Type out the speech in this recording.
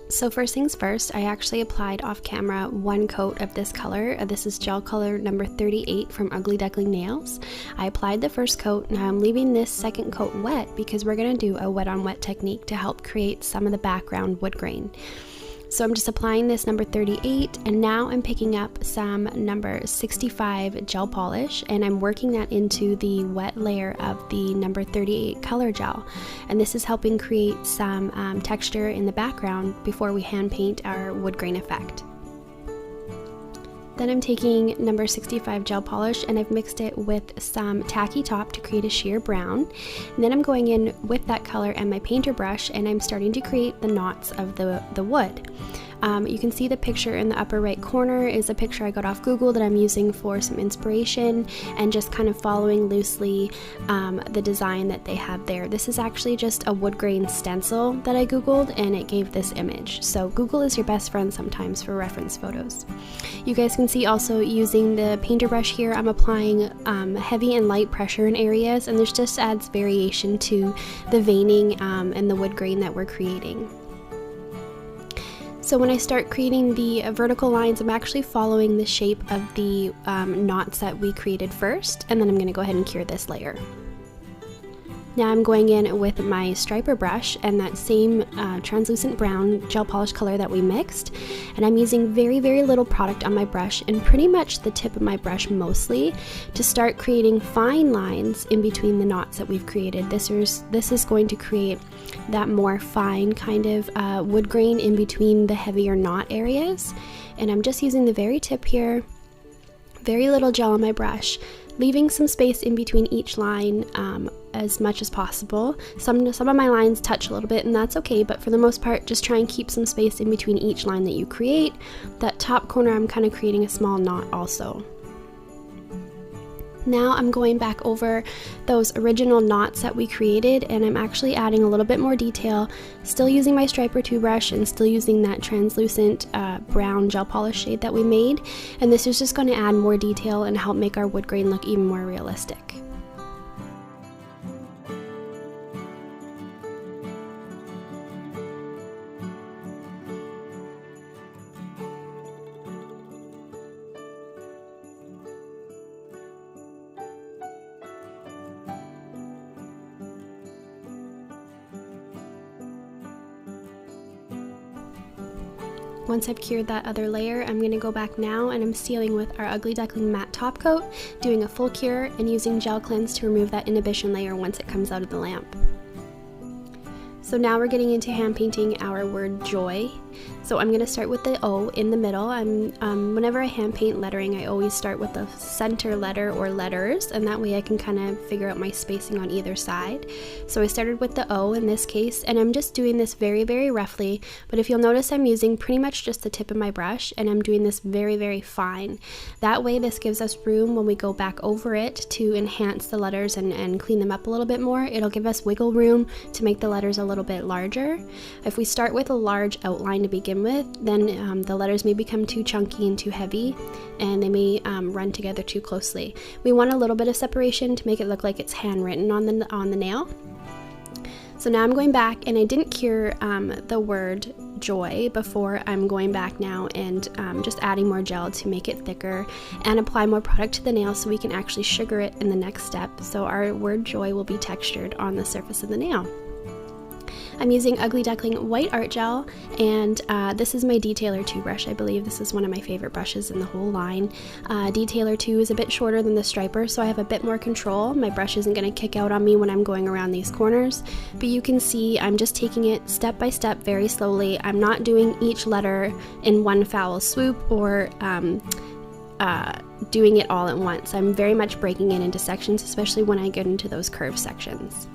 So first things first, I actually applied off camera one coat of this color. This is gel color number 38 from Ugly Duckling Nails. I applied the first coat. Now I'm leaving this second coat wet because we're going to do a wet on wet technique to help create some of the background wood grain. So I'm just applying this number 38, and now I'm picking up some number 65 gel polish, and I'm working that into the wet layer of the number 38 color gel. And this is helping create some texture in the background before we hand paint our wood grain effect. Then I'm taking number 65 gel polish and I've mixed it with some tacky top to create a sheer brown. And then I'm going in with that color and my painter brush, and I'm starting to create the knots of the wood. You can see the picture in the upper right corner is a picture I got off Google that I'm using for some inspiration and just kind of following loosely the design that they have there. This is actually just a wood grain stencil that I Googled and it gave this image. So Google is your best friend sometimes for reference photos. You guys can see also using the painter brush here, I'm applying heavy and light pressure in areas, and this just adds variation to the veining and the wood grain that we're creating. So when I start creating the vertical lines, I'm actually following the shape of the knots that we created first, and then I'm going to go ahead and cure this layer. Now I'm going in with my striper brush and that same translucent brown gel polish color that we mixed, and I'm using very, very little product on my brush and pretty much the tip of my brush mostly to start creating fine lines in between the knots that we've created. This is going to create that more fine kind of wood grain in between the heavier knot areas, and I'm just using the very tip here, very little gel on my brush, leaving some space in between each line as much as possible. Some of my lines touch a little bit and that's okay, but for the most part just try and keep some space in between each line that you create. That top corner I'm kind of creating a small knot also. Now I'm going back over those original knots that we created, and I'm actually adding a little bit more detail, still using my striper 2 brush and still using that translucent brown gel polish shade that we made, and this is just going to add more detail and help make our wood grain look even more realistic. Once I've cured that other layer, I'm going to go back now and I'm sealing with our Ugly Duckling matte top coat, doing a full cure and using gel cleanse to remove that inhibition layer once it comes out of the lamp. So now we're getting into hand painting our word joy. So I'm going to start with the O in the middle. Whenever I hand paint lettering, I always start with the center letter or letters, and that way I can kind of figure out my spacing on either side. So I started with the O in this case, and I'm just doing this very, very roughly, but if you'll notice I'm using pretty much just the tip of my brush, and I'm doing this very, very fine. That way this gives us room when we go back over it to enhance the letters and clean them up a little bit more. It'll give us wiggle room to make the letters a little bit larger. If we start with a large outline to begin with, then the letters may become too chunky and too heavy, and they may run together too closely. We want a little bit of separation to make it look like it's handwritten on the nail. So now I'm going back, and I didn't cure the word joy before. I'm going back now and just adding more gel to make it thicker and apply more product to the nail so we can actually sugar it in the next step, so our word joy will be textured on the surface of the nail. I'm using Ugly Duckling white art gel, and this is my Detailer 2 brush. I believe this is one of my favorite brushes in the whole line. Detailer 2 is a bit shorter than the striper, so I have a bit more control. My brush isn't going to kick out on me when I'm going around these corners, but you can see I'm just taking it step by step very slowly. I'm not doing each letter in one foul swoop or doing it all at once. I'm very much breaking it into sections, especially when I get into those curved sections.